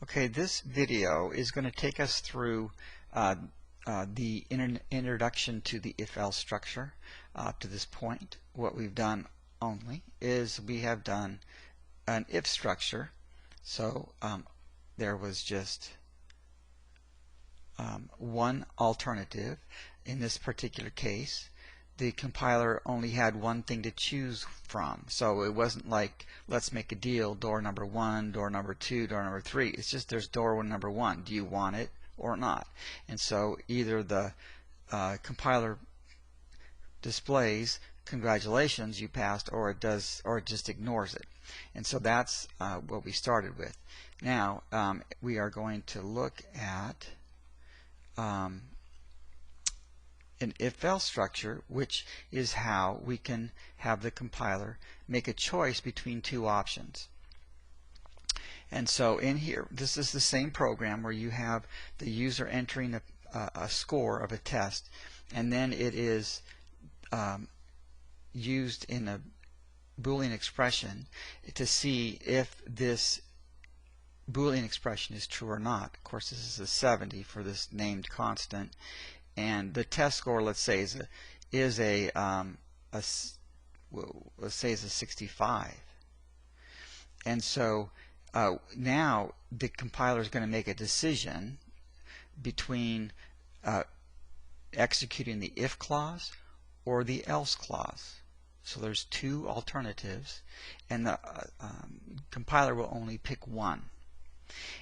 Okay, this video is going to take us through the introduction to the if-else structure. Up to this point, what we've done only is we have done an if structure. So there was just one alternative. In this particular case, the compiler only had one thing to choose from. So it wasn't like, let's make a deal, door number 1, door number 2, door number 3. It's just there's door number 1. Do you want it or not? And so either the compiler displays congratulations, you passed, or it does, or it just ignores it. And so that's what we started with. Now we are going to look at an if-else structure, which is how we can have the compiler make a choice between two options. And so in here, this is the same program where you have the user entering a score of a test, and then it is used in a Boolean expression to see if this Boolean expression is true or not. Of course, this is a 70 for this named constant, and the test score, let's say, is a 65. And so now the compiler is going to make a decision between executing the if clause or the else clause. So there's two alternatives, and the compiler will only pick one.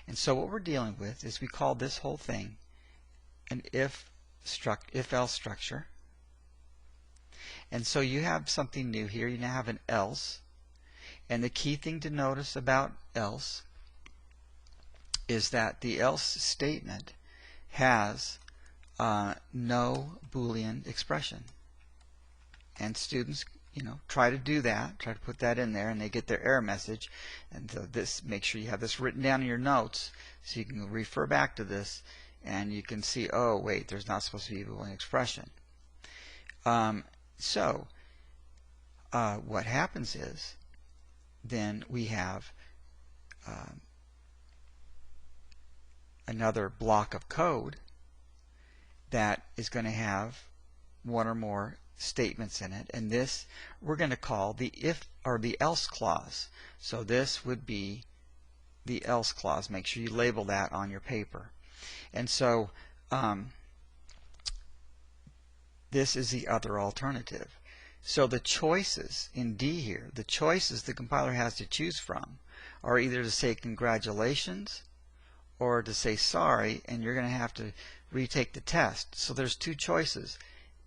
And so what we're dealing with is, we call this whole thing an if-else structure. And so you have something new here. You now have an else. And the key thing to notice about else is that the else statement has no Boolean expression. And students, try to do that, try to put that in there, and they get their error message. And so this, make sure you have this written down in your notes so you can refer back to this, and you can see, oh wait, there's not supposed to be a Boolean expression. What happens is, then we have another block of code that is going to have one or more statements in it, and this we're going to call the if or the else clause. So this would be the else clause. Make sure you label that on your paper. And so this is the other alternative. So the choices in D here, the choices the compiler has to choose from, are either to say congratulations or to say sorry, and you're going to have to retake the test. So there's two choices,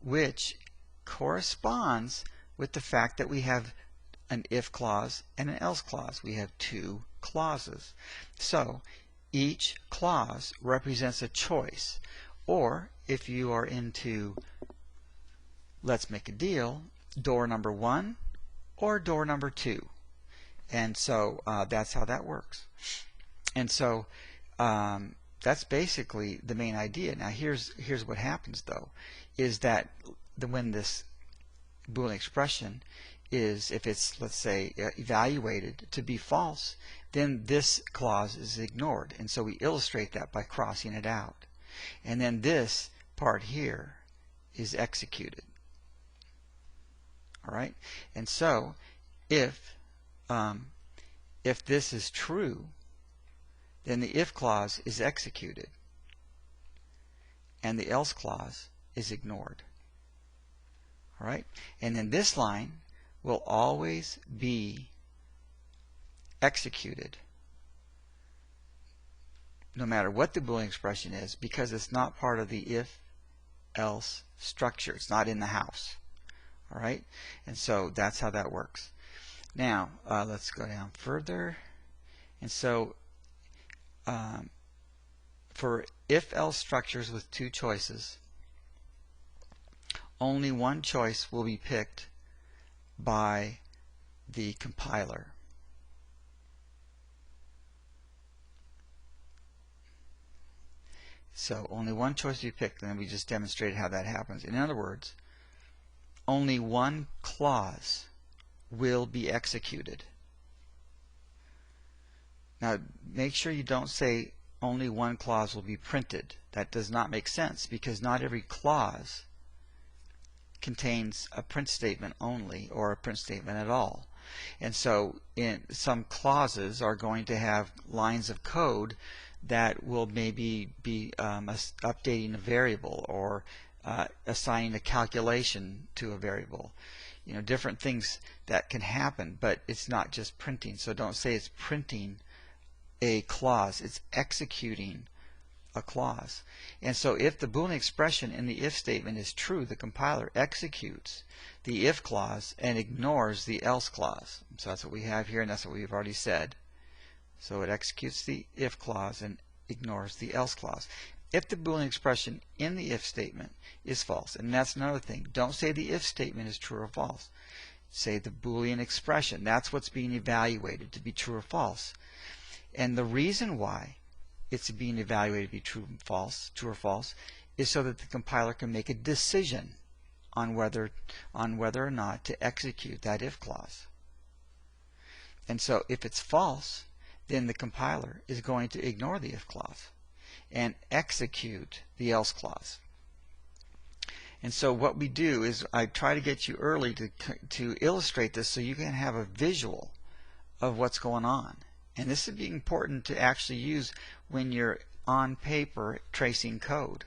which corresponds with the fact that we have an if clause and an else clause. We have two clauses. So each clause represents a choice. Or if you are into, let's make a deal, door number 1 or door number 2. And so that's how that works. And so that's basically the main idea. Now here's what happens, though, is that when this Boolean expression is, if it's, let's say, evaluated to be false, then this clause is ignored. And so we illustrate that by crossing it out. And then this part here is executed. All right? And so if this is true, then the if clause is executed and the else clause is ignored. All right? And then this line will always be executed no matter what the Boolean expression is, because it's not part of the if-else structure. It's not in the house. All right? And so that's how that works. Now let's go down further. And so for if-else structures with two choices, only one choice will be picked by the compiler. So only one choice will be picked, and we just demonstrated how that happens. In other words, only one clause will be executed. Now make sure you don't say only one clause will be printed. That does not make sense because not every clause contains a print statement only or a print statement at all. And so in some clauses are going to have lines of code that will maybe be updating a variable or assigning a calculation to a variable. You know, different things that can happen, but it's not just printing. So don't say it's printing a clause, it's executing a clause. And so if the Boolean expression in the if statement is true, the compiler executes the if clause and ignores the else clause. So that's what we have here, and that's what we've already said. So it executes the if clause and ignores the else clause. If the Boolean expression in the if statement is false, and that's another thing, don't say the if statement is true or false. Say the Boolean expression. That's what's being evaluated to be true or false. And the reason why it's being evaluated to be true or false, is so that the compiler can make a decision on whether or not to execute that if clause. And so if it's false, then the compiler is going to ignore the if clause and execute the else clause. And so what we do is I try to get you early to illustrate this so you can have a visual of what's going on. And this would be important to actually use when you're on paper tracing code.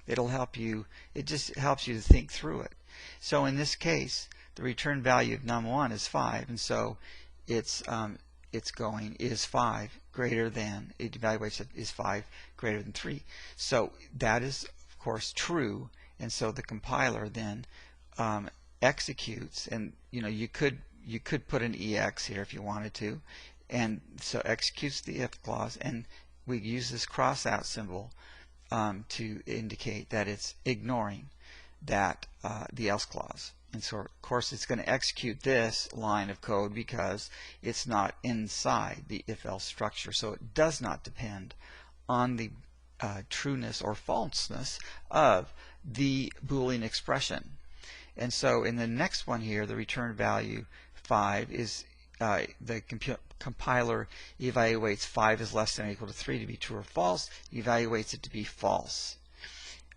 It'll help you, it just helps you to think through it. So in this case, the return value of num1 is 5, and so it's going is 5 greater than, it evaluates it is 5 greater than 3. So that is of course true, and so the compiler then executes, and you know, you could put an EX here if you wanted to, and so executes the if clause, and we use this cross out symbol to indicate that it's ignoring that the else clause. And so of course it's going to execute this line of code because it's not inside the if-else structure, so it does not depend on the trueness or falseness of the Boolean expression. And so in the next one here, the return value 5 is the compiler evaluates 5 is less than or equal to 3 to be true or false, evaluates it to be false.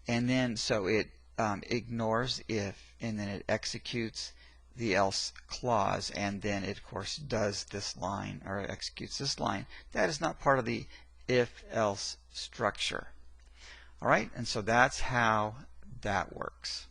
And then so it ignores if, and then it executes the else clause, and then it of course does this line, or executes this line. That is not part of the if-else structure. Alright, and so that's how that works.